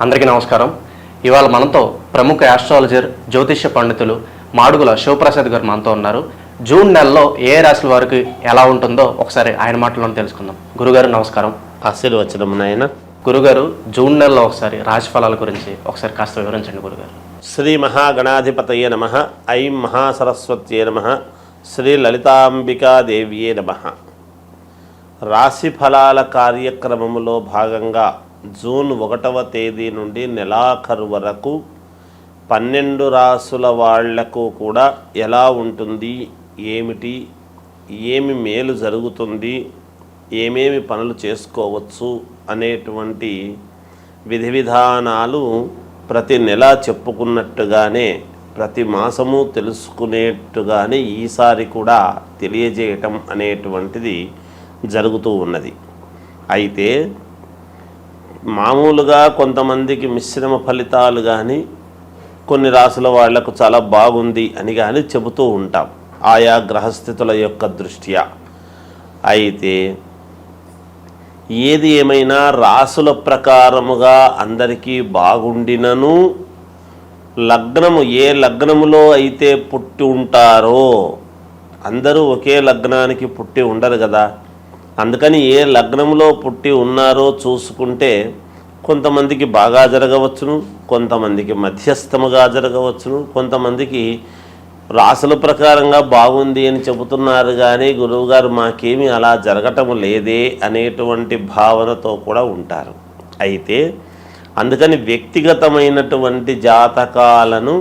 అందరికీ నమస్కారం. ఇవాళ మనతో ప్రముఖ ఆస్ట్రాలజర్ జ్యోతిష్య పండితులు మాడుగుల శివప్రసాద్ గారు మనతో ఉన్నారు. జూన్ నెలలో ఏ రాశుల వారికి ఎలా ఉంటుందో ఒకసారి ఆయన మాటల్లో తెలుసుకుందాం. గురుగారు నమస్కారం. ఆశీర్వచనం నాయన. గురుగారు, జూన్ నెలలో ఒకసారి రాశి ఫలాల గురించి ఒకసారి కాస్త వివరించండి గురుగారు. శ్రీ మహాగణాధిపతయే నమః. ఐం మహాసరస్వత్యే నమః. శ్రీ లలితాంబికాదేవ్యే నమః. రాశి ఫలాల కార్యక్రమంలో భాగంగా జూన్ 1వ తేదీ నుండి నెలాఖరు వరకు 12 రాసుల వాళ్లకు కూడా ఎలా ఉంటుంది, ఏమిటి, ఏమి మేలు జరుగుతుంది, ఏమేమి పనులు చేసుకోవచ్చు అనేటువంటి విధి విధానాలు ప్రతి నెల చెప్పుకున్నట్టుగానే ప్రతి మాసము తెలుసుకునేట్టుగానే ఈసారి కూడా తెలియజేయటం అనేటువంటిది జరుగుతూ ఉన్నది. అయితే మామూలుగా కొంతమందికి మిశ్రమ ఫలితాలు కానీ కొన్ని రాసుల వాళ్లకు చాలా బాగుంది అని కానీ చెబుతూ ఉంటాం ఆయా గ్రహస్థితుల యొక్క దృష్ట్యా. అయితే ఏది ఏమైనా రాసుల ప్రకారముగా అందరికీ బాగుండినను లగ్నము ఏ లగ్నములో అయితే పుట్టి ఉంటారో, అందరూ ఒకే లగ్నానికి పుట్టి ఉండరు కదా, అందుకని ఏ లగ్నంలో పుట్టి ఉన్నారో చూసుకుంటే కొంతమందికి బాగా జరగవచ్చును, కొంతమందికి మధ్యస్థముగా జరగవచ్చును, కొంతమందికి రాసుల ప్రకారంగా బాగుంది అని చెబుతున్నారు కానీ గురువుగారు మాకేమీ అలా జరగటం లేదే అనేటువంటి భావనతో కూడా ఉంటారు. అయితే అందుకని వ్యక్తిగతమైనటువంటి జాతకాలను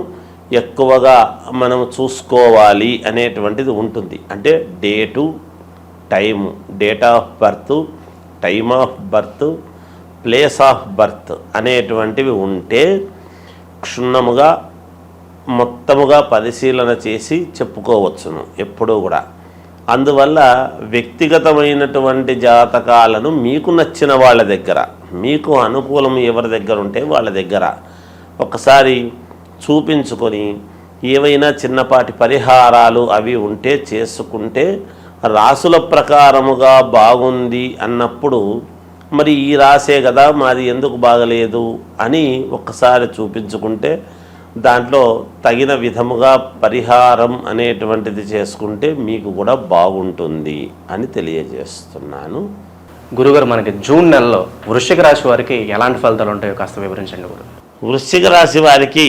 ఎక్కువగా మనం చూసుకోవాలి అనేటువంటిది ఉంటుంది. అంటే date, time, date of birth, time of birth, place of birth అనేటువంటివి ఉంటే క్షుణ్ణముగా మొత్తముగా పరిశీలన చేసి చెప్పుకోవచ్చును ఎప్పుడూ కూడా. అందువల్ల వ్యక్తిగతమైనటువంటి జాతకాలను మీకు నచ్చిన వాళ్ళ దగ్గర, మీకు అనుకూలం ఎవరి దగ్గర ఉంటే వాళ్ళ దగ్గర ఒకసారి చూపించుకొని ఏవైనా చిన్నపాటి పరిహారాలు అవి ఉంటే చేసుకుంటే రాసుల ప్రకారముగా బాగుంది అన్నప్పుడు మరి ఈ రాసే కదా మాది ఎందుకు బాగలేదు అని ఒక్కసారి చూపించుకుంటే దాంట్లో తగిన విధముగా పరిహారం అనేటువంటిది చేసుకుంటే మీకు కూడా బాగుంటుంది అని తెలియజేస్తున్నాను. గురుగారు, మనకి జూన్ నెలలో వృశ్చిక రాశి వారికి ఎలాంటి ఫలితాలు ఉంటాయో కాస్త వివరించండి గురు. వృశ్చిక రాశి వారికి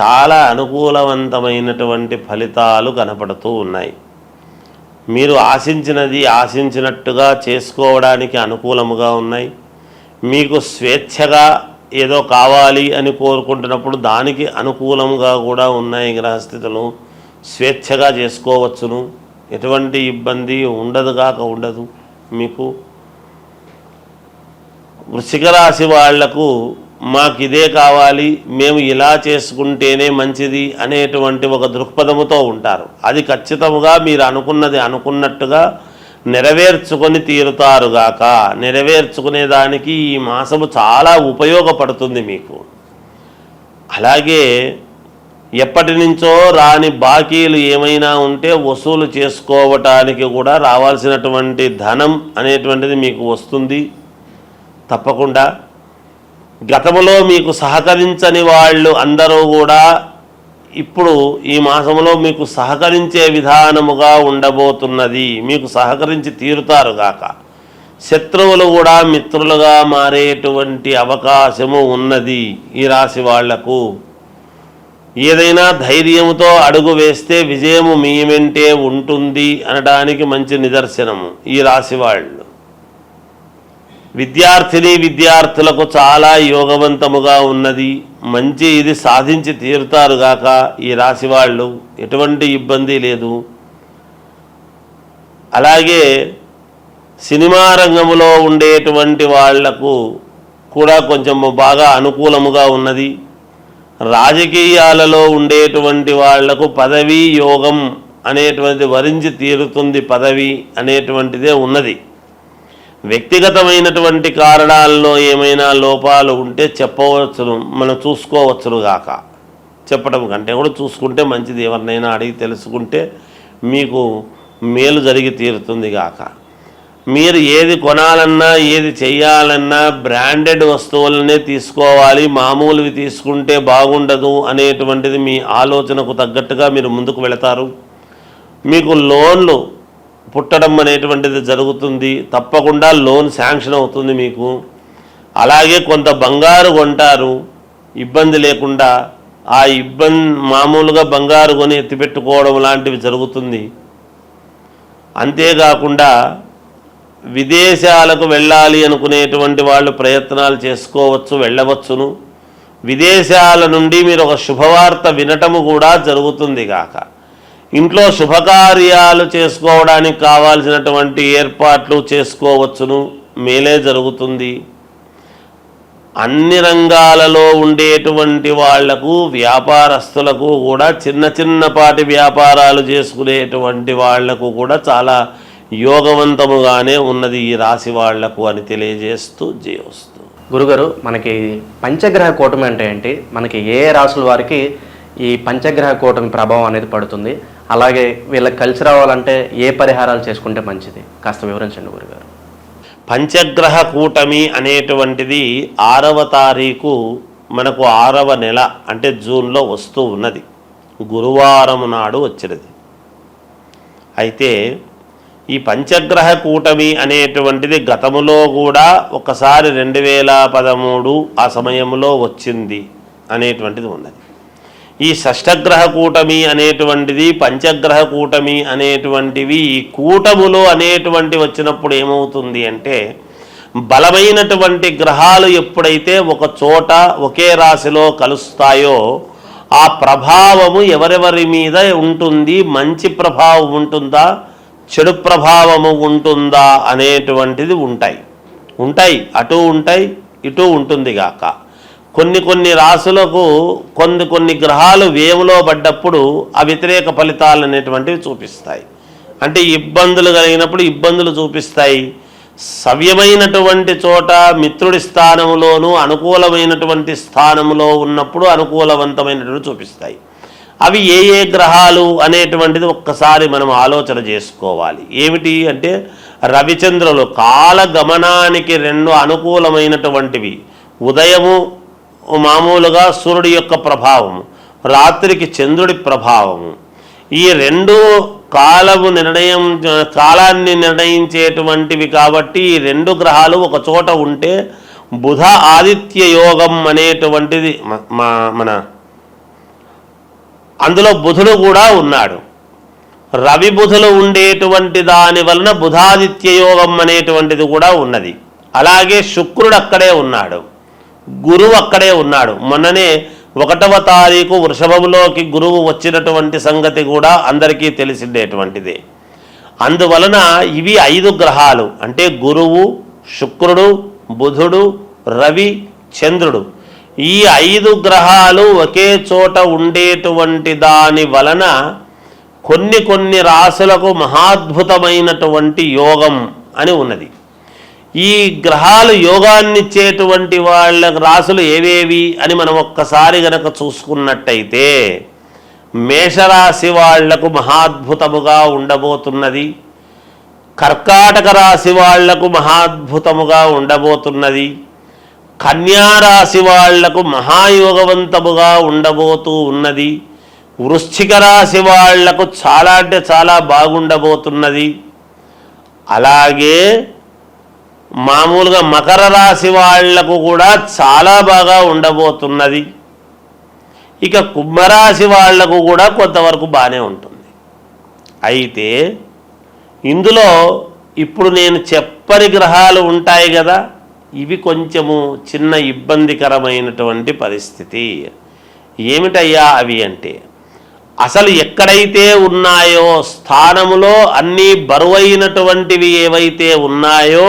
చాలా అనుకూలవంతమైనటువంటి ఫలితాలు కనపడుతూ ఉన్నాయి. మీరు ఆశించినట్టుగా చేసుకోవడానికి అనుకూలముగా ఉన్నాయి. మీకు స్వేచ్ఛగా ఏదో కావాలి అని కోరుకుంటున్నప్పుడు దానికి అనుకూలంగా కూడా ఉన్నాయి గ్రహస్థితులు. స్వేచ్ఛగా చేసుకోవచ్చును, ఎటువంటి ఇబ్బంది ఉండదు మీకు. వృశ్చిక రాశి వాళ్లకు మాకు ఇదే కావాలి, మేము ఇలా చేసుకుంటేనే మంచిది అనేటువంటి ఒక దృక్పథముతో ఉంటారు. అది ఖచ్చితముగా మీరు అనుకున్నట్టుగా నెరవేర్చుకొని తీరుతారుగాక. నెరవేర్చుకునేదానికి ఈ మాసము చాలా ఉపయోగపడుతుంది మీకు. అలాగే ఎప్పటి నుంచో రాని బాకీలు ఏమైనా ఉంటే వసూలు చేసుకోవటానికి కూడా రావాల్సినటువంటి ధనం అనేటువంటిది మీకు వస్తుంది తప్పకుండా. గతంలో మీకు సహకరించని వాళ్ళు అందరూ కూడా ఇప్పుడు ఈ మాసంలో మీకు సహకరించే విధానముగా ఉండబోతున్నది. మీకు సహకరించి తీరుతారుగాక. శత్రువులు కూడా మిత్రులుగా మారేటువంటి అవకాశము ఉన్నది ఈ రాశి వాళ్లకు. ఏదైనా ధైర్యముతో అడుగు వేస్తే విజయము మీ వెంటే ఉంటుంది అనడానికి మంచి నిదర్శనము ఈ రాశి వాళ్ళు. విద్యార్థులకు చాలా యోగవంతముగా ఉన్నది. మంచి ఇది సాధించి తీరుతారుగాక ఈ రాశి వాళ్ళు. ఎటువంటి ఇబ్బంది లేదు. అలాగే సినిమా రంగంలో ఉండేటువంటి వాళ్లకు కూడా కొంచెం బాగా అనుకూలముగా ఉన్నది. రాజకీయాలలో ఉండేటువంటి వాళ్లకు పదవీ యోగం అనేటువంటిది వరించి తీరుతుంది. పదవి అనేటువంటిదే ఉన్నది. వ్యక్తిగతమైనటువంటి కారణాల్లో ఏమైనా లోపాలు ఉంటే చెప్పవచ్చును, మనం చూసుకోవచ్చును గాక. చెప్పడం కంటే కూడా చూసుకుంటే మంచిది. ఎవరినైనా అడిగి తెలుసుకుంటే మీకు మేలు జరిగి తీరుతుంది గాక. మీరు ఏది కొనాలన్నా ఏది చేయాలన్నా బ్రాండెడ్ వస్తువులనే తీసుకోవాలి, మామూలువి తీసుకుంటే బాగుండదు అనేటువంటిది మీ ఆలోచనకు తగ్గట్టుగా మీరు ముందుకు వెళతారు. మీకు లోన్లు పుట్టడం అనేటువంటిది జరుగుతుంది, తప్పకుండా లోన్ శాంక్షన్ అవుతుంది మీకు. అలాగే కొంత బంగారు కొంటారు ఇబ్బంది లేకుండా, ఆ మామూలుగా బంగారు కొని ఎత్తిపెట్టుకోవడం లాంటివి జరుగుతుంది. అంతేకాకుండా విదేశాలకు వెళ్ళాలి అనుకునేటువంటి వాళ్ళు ప్రయత్నాలు చేసుకోవచ్చు, వెళ్ళవచ్చును. విదేశాల నుండి మీరు ఒక శుభవార్త వినటము కూడా జరుగుతుంది కాక ఇంట్లో శుభకార్యాలు చేసుకోవడానికి కావాల్సినటువంటి ఏర్పాట్లు చేసుకోవచ్చును, మేలే జరుగుతుంది. అన్ని రంగాలలో ఉండేటువంటి వాళ్లకు వ్యాపారస్తులకు కూడా చిన్నపాటి వ్యాపారాలు చేసుకునేటువంటి వాళ్లకు కూడా చాలా యోగవంతముగానే ఉన్నది ఈ రాశి వాళ్లకు అని తెలియజేస్తూ జయోస్తు. గురుగారు, మనకి పంచగ్రహ కూటమి అంటే ఏంటి, మనకి ఏ రాశుల వారికి ఈ పంచగ్రహ కూటమి ప్రభావం అనేది పడుతుంది, అలాగే వీళ్ళకి కలిసి రావాలంటే ఏ పరిహారాలు చేసుకుంటే మంచిది, కాస్త వివరించండి గురుగారు. పంచగ్రహ కూటమి అనేటువంటిది 6వ తారీఖు మనకు 6వ నెల అంటే జూన్లో వస్తూ ఉన్నది, గురువారం నాడు వచ్చినది. అయితే ఈ పంచగ్రహ కూటమి అనేటువంటిది గతములో కూడా ఒకసారి 2013 ఆ సమయంలో వచ్చింది అనేటువంటిది ఉన్నది. ఈ షష్ఠగ్రహ కూటమి అనేటువంటిది, పంచగ్రహ కూటమి అనేటువంటివి ఈ కూటములో అనేటువంటి వచ్చినప్పుడు ఏమవుతుంది అంటే, బలమైనటువంటి గ్రహాలు ఎప్పుడైతే ఒక చోట ఒకే రాశిలో కలుస్తాయో ఆ ప్రభావము ఎవరెవరి మీద ఉంటుంది, మంచి ప్రభావం ఉంటుందా, చెడు ప్రభావము ఉంటుందా అనేటువంటిది ఉంటాయి అటు ఉంటాయి ఇటు ఉంటుంది గాక. కొన్ని రాశులకు కొన్ని గ్రహాలు వేవులో పడ్డప్పుడు ఆ వ్యతిరేక ఫలితాలు అనేటువంటివి చూపిస్తాయి. అంటే ఇబ్బందులు కలిగినప్పుడు ఇబ్బందులు చూపిస్తాయి. సవ్యమైనటువంటి చోట మిత్రుడి స్థానంలోనూ అనుకూలమైనటువంటి స్థానంలో ఉన్నప్పుడు అనుకూలవంతమైనటువంటి చూపిస్తాయి. అవి ఏ గ్రహాలు అనేటువంటిది ఒక్కసారి మనం ఆలోచన చేసుకోవాలి. ఏమిటి అంటే, రవిచంద్రులు కాలగమనానికి 2 అనుకూలమైనటువంటివి. ఉదయము మామూలుగా సూర్యుడి యొక్క ప్రభావము, రాత్రికి చంద్రుడి ప్రభావము. ఈ 2 కాలాన్ని నిర్ణయించేటువంటివి కాబట్టి ఈ 2 గ్రహాలు ఒక చోట ఉంటే బుధ ఆదిత్య యోగం అనేటువంటిది మన అందులో బుధుడు కూడా ఉన్నాడు. రవి బుధులు ఉండేటువంటి దాని వలన బుధాదిత్య యోగం అనేటువంటిది కూడా ఉన్నది. అలాగే శుక్రుడు అక్కడే ఉన్నాడు, గురువు అక్కడే ఉన్నాడు. మొన్ననే 1వ తారీఖు వృషభంలోకి గురువు వచ్చినటువంటి సంగతి కూడా అందరికీ తెలిసిండేటువంటిదే. అందువలన ఇవి 5 గ్రహాలు అంటే గురువు, శుక్రుడు, బుధుడు, రవి, చంద్రుడు. ఈ 5 గ్రహాలు ఒకే చోట ఉండేటువంటి దాని వలన కొన్ని రాశులకు మహాద్భుతమైనటువంటి యోగం అని ఉన్నది. ఈ గ్రహాలు యోగాన్నిచ్చేటువంటి వాళ్ళ రాశులు ఏవేవి అని మనం ఒక్కసారి గనక చూసుకున్నట్టయితే, మేషరాశి వాళ్లకు మహాద్భుతముగా ఉండబోతున్నది, కర్కాటక రాశి వాళ్లకు మహాద్భుతముగా ఉండబోతున్నది, కన్యారాశి వాళ్లకు మహాయోగవంతముగా ఉండబోతూ ఉన్నది, వృశ్చిక రాశి వాళ్లకు చాలా అంటే చాలా బాగుండబోతున్నది. అలాగే మామూలుగా మకర రాశి వాళ్లకు కూడా చాలా బాగా ఉండబోతున్నది. ఇక కుంభరాశి వాళ్లకు కూడా కొంతవరకు బాగానే ఉంటుంది. అయితే ఇందులో ఇప్పుడు నేను చెప్పని గ్రహాలు ఉంటాయి కదా, ఇవి కొంచెము చిన్న ఇబ్బందికరమైనటువంటి పరిస్థితి. ఏమిటయ్యా అవి అంటే, అసలు ఎక్కడైతే ఉన్నాయో స్థానములో అన్నీ బరువైనటువంటివి ఏవైతే ఉన్నాయో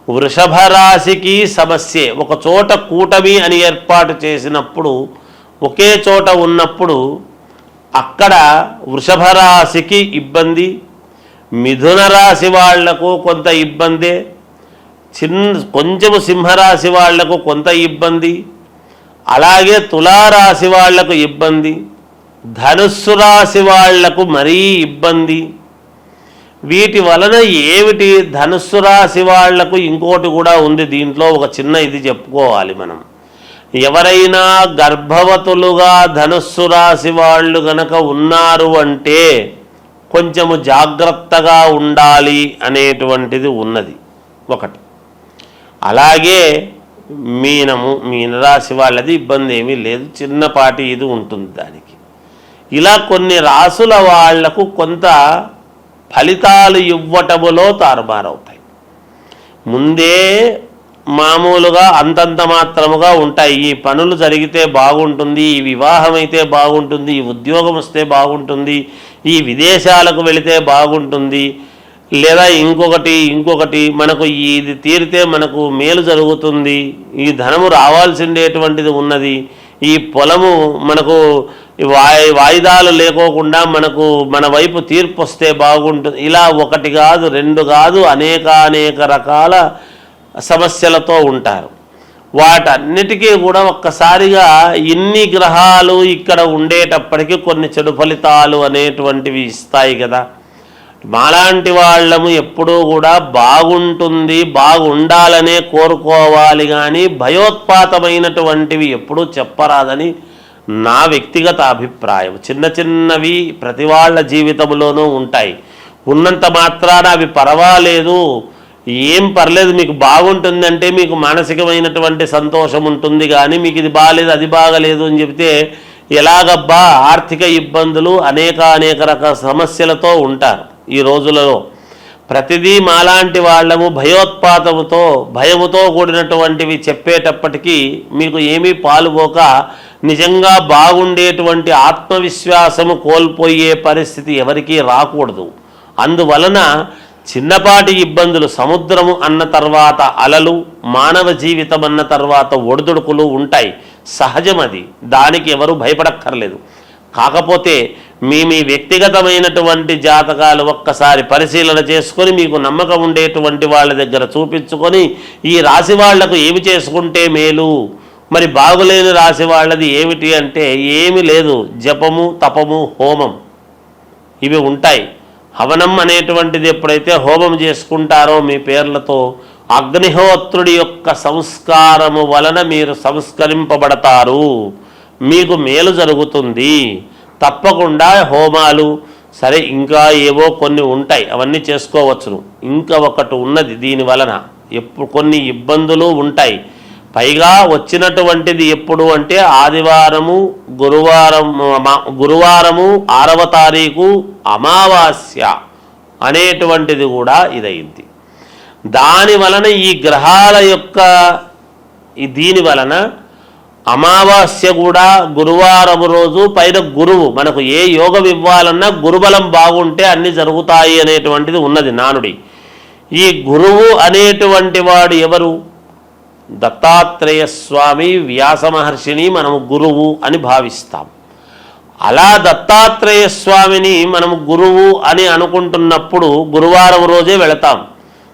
వృషభ రాశికి సమస్యే. ఒక చోట కూటమి అని ఏర్పాటు చేసినప్పుడు ఒకే చోట ఉన్నప్పుడు అక్కడ వృషభ రాశికి ఇబ్బంది, మిథున రాశి వాళ్లకు కొంత ఇబ్బందే, కొంచెము సింహరాశి వాళ్లకు కొంత ఇబ్బంది, అలాగే తులారాశి వాళ్లకు ఇబ్బంది, ధనుస్సు రాశి వాళ్లకు మరీ ఇబ్బంది, వీటి వలన ఏమిటి? ధనుస్సు రాశి వాళ్లకు ఇంకోటి కూడా ఉంది దీంట్లో, ఒక చిన్న ఇది చెప్పుకోవాలి మనం. ఎవరైనా గర్భవతులుగా ధనుస్సు రాశి వాళ్ళు గనక ఉన్నారు అంటే కొంచెము జాగ్రత్తగా ఉండాలి అనేటువంటిది ఉన్నది ఒకటి. అలాగే మీనరాశి వాళ్ళది ఇబ్బంది ఏమీ లేదు, చిన్నపాటి ఇది ఉంటుంది దానికి. ఇలా కొన్ని రాసుల వాళ్లకు కొంత ఫలితాలు ఇవ్వటములో తారుమారవుతాయి. ముందే మామూలుగా అంతంత మాత్రముగా ఉంటాయి. ఈ పనులు జరిగితే బాగుంటుంది, ఈ వివాహం అయితే బాగుంటుంది, ఈ ఉద్యోగం వస్తే బాగుంటుంది, ఈ విదేశాలకు వెళితే బాగుంటుంది, లేదా ఇంకొకటి మనకు ఇది తీరితే మనకు మేలు జరుగుతుంది, ఈ ధనము రావాల్సిండేటువంటిది ఉన్నది, ఈ పొలము మనకు వాయిదాలు లేకోకుండా మన వైపు తీర్పు వస్తే బాగుంటుంది. ఇలా ఒకటి కాదు, రెండు కాదు, అనేక రకాల సమస్యలతో ఉంటారు. వాటన్నిటికీ కూడా ఒక్కసారిగా ఇన్ని గ్రహాలు ఇక్కడ ఉండేటప్పటికీ కొన్ని చెడు ఫలితాలు అనేటువంటివి ఇస్తాయి కదా. మాలాంటి వాళ్ళము ఎప్పుడూ కూడా బాగుంటుంది, బాగుండాలనే కోరుకోవాలి, కానీ భయోత్పాతమైనటువంటివి ఎప్పుడూ చెప్పరాదని నా వ్యక్తిగత అభిప్రాయం. చిన్నవి ప్రతి వాళ్ళ జీవితంలోనూ ఉంటాయి. ఉన్నంత మాత్రాన అవి పర్వాలేదు, ఏం పర్లేదు, మీకు బాగుంటుందంటే మీకు మానసికమైనటువంటి సంతోషం ఉంటుంది, కానీ మీకు ఇది బాగాలేదు అది బాగలేదు అని చెబితే ఎలాగబ్బా? ఆర్థిక ఇబ్బందులు అనేక రకాల సమస్యలతో ఉంటారు ఈ రోజులలో. ప్రతిదీ మాలాంటి వాళ్ళము భయముతో కూడినటువంటివి చెప్పేటప్పటికీ మీకు ఏమీ పాలుపోక నిజంగా బాగుండేటువంటి ఆత్మవిశ్వాసము కోల్పోయే పరిస్థితి ఎవరికీ రాకూడదు. అందువలన చిన్నపాటి ఇబ్బందులు, సముద్రము అన్న తర్వాత అలలు, మానవ జీవితం అన్న తర్వాత ఒడిదుడుకులు ఉంటాయి, సహజం అది, దానికి ఎవరు భయపడక్కర్లేదు. కాకపోతే మీ వ్యక్తిగతమైనటువంటి జాతకాలు ఒక్కసారి పరిశీలన చేసుకొని మీకు నమ్మకం ఉండేటువంటి వాళ్ళ దగ్గర చూపించుకొని ఈ రాశి వాళ్లకు ఏమి చేసుకుంటే మేలు, మరి బాగులేని రాశి వాళ్ళది ఏమిటి అంటే ఏమీ లేదు, జపము, తపము, హోమం ఇవి ఉంటాయి. హవనం అనేటువంటిది ఎప్పుడైతే హోమం చేసుకుంటారో మీ పేర్లతో, అగ్నిహోత్రుడి యొక్క సంస్కారము వలన మీరు సంస్కరింపబడతారు, మీకు మేలు జరుగుతుంది. తప్పకుండా హోమాలు సరే, ఇంకా ఏవో కొన్ని ఉంటాయి, అవన్నీ చేసుకోవచ్చును. ఇంకా ఒకటి ఉన్నది దీని వలన కొన్ని ఇబ్బందులు ఉంటాయి. పైగా వచ్చినటువంటిది ఎప్పుడు అంటే ఆదివారము, గురువారము 6వ తారీఖు అమావాస్య అనేటువంటిది కూడా ఇదైంది. దాని వలన ఈ గ్రహాల యొక్క దీని వలన అమావాస్య కూడా గురువారం రోజు, పైన గురువు, మనకు ఏ యోగం ఇవ్వాలన్నా గురుబలం బాగుంటే అన్ని జరుగుతాయి అనేటువంటిది ఉన్నది నానుడి. ఈ గురువు అనేటువంటి వాడు ఎవరు? దత్తాత్రేయ స్వామి, వ్యాస మహర్షిని మనము గురువు అని భావిస్తాం. అలా దత్తాత్రేయ స్వామిని మనము గురువు అని అనుకుంటున్నప్పుడు గురువారం రోజే వెళతాం.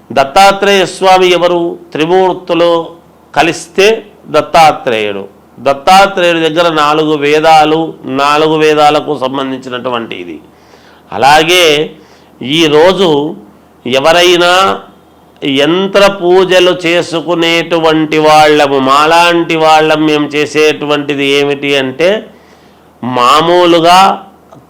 దత్తాత్రేయ స్వామి ఎవరు? త్రిమూర్తులు కలిస్తే దత్తాత్రేయుడు. దత్తాత్రేయుడి దగ్గర 4 వేదాలు, 4 వేదాలకు సంబంధించినటువంటి ఇది. అలాగే ఈరోజు ఎవరైనా యంత్ర పూజలు చేసుకునేటువంటి వాళ్ళము, మాలాంటి వాళ్ళం మేము చేసేటువంటిది ఏమిటి అంటే మామూలుగా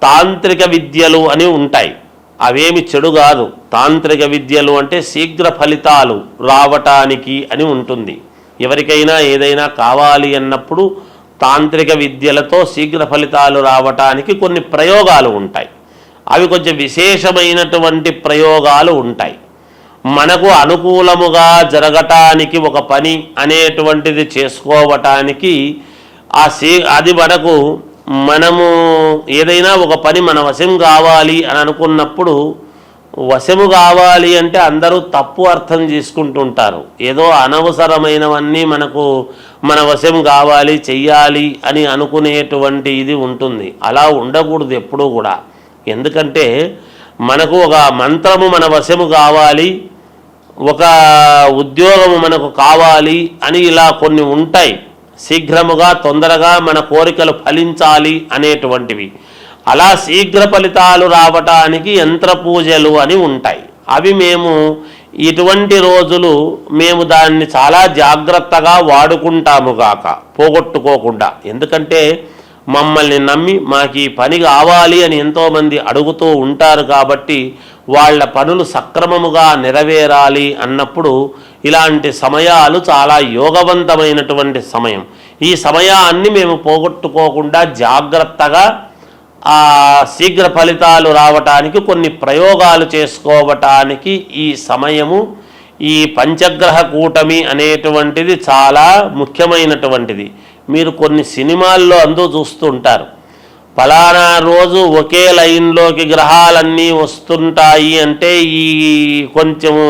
తాంత్రిక విద్యలు అని ఉంటాయి. అవేమి చెడు కాదు. తాంత్రిక విద్యలు అంటే శీఘ్ర ఫలితాలు రావటానికి అని ఉంటుంది. ఎవరికైనా ఏదైనా కావాలి అన్నప్పుడు తాంత్రిక విద్యలతో శీఘ్ర ఫలితాలు రావటానికి కొన్ని ప్రయోగాలు ఉంటాయి. అవి కొంచెం విశేషమైనటువంటి ప్రయోగాలు ఉంటాయి. మనకు అనుకూలముగా జరగటానికి ఒక పని అనేటువంటిది చేసుకోవటానికి అది మనము ఏదైనా ఒక పని మన వశం కావాలి అని అనుకున్నప్పుడు, వశము కావాలి అంటే అందరూ తప్పు అర్థం చేసుకుంటుంటారు. ఏదో అనవసరమైనవన్నీ మన వశం కావాలి, చెయ్యాలి అని అనుకునేటువంటి ఇది ఉంటుంది. అలా ఉండకూడదు ఎప్పుడూ కూడా. ఎందుకంటే మనకు ఒక మంత్రము మన వశము కావాలి, ఒక ఉద్యోగము మనకు కావాలి అని ఇలా కొన్ని ఉంటాయి. శీఘ్రముగా తొందరగా మన కోరికలు ఫలించాలి అనేటువంటివి. అలా శీఘ్ర ఫలితాలు రావటానికి యంత్ర పూజలు అని ఉంటాయి. అవి మేము ఇటువంటి రోజులు మేము దాన్ని చాలా జాగ్రత్తగా వాడుకుంటాము గాక, పోగొట్టుకోకుండా. ఎందుకంటే మమ్మల్ని నమ్మి మాకు ఈ పని కావాలి అని ఎంతోమంది అడుగుతూ ఉంటారు కాబట్టి వాళ్ళ పనులు సక్రమముగా నెరవేరాలి అన్నప్పుడు ఇలాంటి సమయాలు చాలా యోగవంతమైనటువంటి సమయం. ఈ సమయాన్ని మేము పోగొట్టుకోకుండా జాగ్రత్తగా శీఘ్ర ఫలితాలు రావటానికి కొన్ని ప్రయోగాలు చేసుకోవటానికి ఈ సమయము, ఈ పంచగ్రహ కూటమి అనేటువంటిది చాలా ముఖ్యమైనటువంటిది. మీరు కొన్ని సినిమాల్లో చూస్తూ ఉంటారు, ఫలానా రోజు ఒకే లైన్లోకి గ్రహాలన్నీ వస్తుంటాయి అంటే ఈ కొంచెము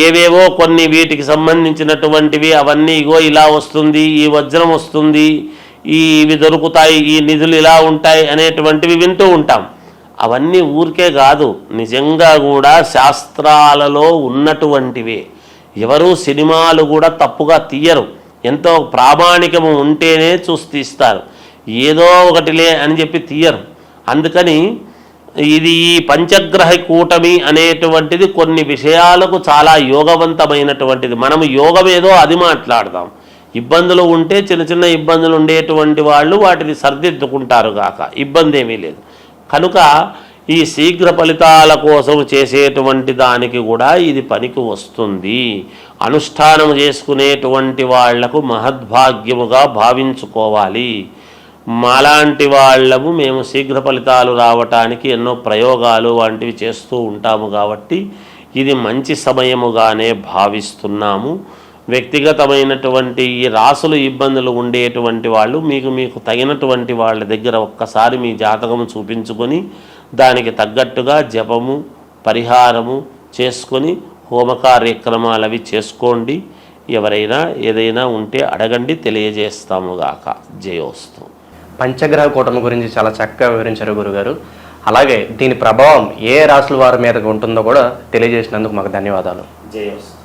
ఏవేవో కొన్ని వీటికి సంబంధించినటువంటివి అవన్నీ ఇగో ఇలా వస్తుంది, ఈ వజ్రం వస్తుంది, ఇవి దొరుకుతాయి, ఈ నిధులు ఇలా ఉంటాయి అనేటువంటివి వింటూ ఉంటాం. అవన్నీ ఊరికే కాదు, నిజంగా కూడా శాస్త్రాలలో ఉన్నటువంటివే. ఎవరు సినిమాలు కూడా తప్పుగా తీయరు, ఎంతో ప్రామాణికము ఉంటేనే చూసి తీస్తారు, ఏదో ఒకటిలే అని చెప్పి తీయరు. అందుకని ఇది ఈ పంచగ్రహ కూటమి అనేటువంటిది కొన్ని విషయాలకు చాలా యోగవంతమైనటువంటిది. మనము యోగమేదో అది మాట్లాడదాం. ఇబ్బందులు ఉంటే చిన్న చిన్న ఇబ్బందులు ఉండేటువంటి వాళ్ళు వాటిని సర్దిద్దుకుంటారు గాక, ఇబ్బంది ఏమీ లేదు. కనుక ఈ శీఘ్ర ఫలితాల కోసం చేసేటువంటి దానికి కూడా ఇది పనికి వస్తుంది. అనుష్ఠానం చేసుకునేటువంటి వాళ్లకు మహద్భాగ్యముగా భావించుకోవాలి. మాలాంటి వాళ్ళము మేము శీఘ్ర ఫలితాలు రావటానికి ఎన్నో ప్రయోగాలు వంటివి చేస్తూ ఉంటాము కాబట్టి ఇది మంచి సమయముగానే భావిస్తున్నాము. వ్యక్తిగతమైనటువంటి ఈ రాసులు ఇబ్బందులు ఉండేటువంటి వాళ్ళు మీకు తగినటువంటి వాళ్ళ దగ్గర ఒక్కసారి మీ జాతకము చూపించుకొని దానికి తగ్గట్టుగా జపము పరిహారము చేసుకొని హోమ కార్యక్రమాలు అవి చేసుకోండి. ఎవరైనా ఏదైనా ఉంటే అడగండి, తెలియజేస్తాముగాక. జయోస్తు. పంచగ్రహ కూటమి గురించి చాలా చక్కగా వివరించారు గురుగారు. అలాగే దీని ప్రభావం ఏ రాసుల వారి మీద ఉంటుందో కూడా తెలియజేసినందుకు మాకు ధన్యవాదాలు. జయోస్తు.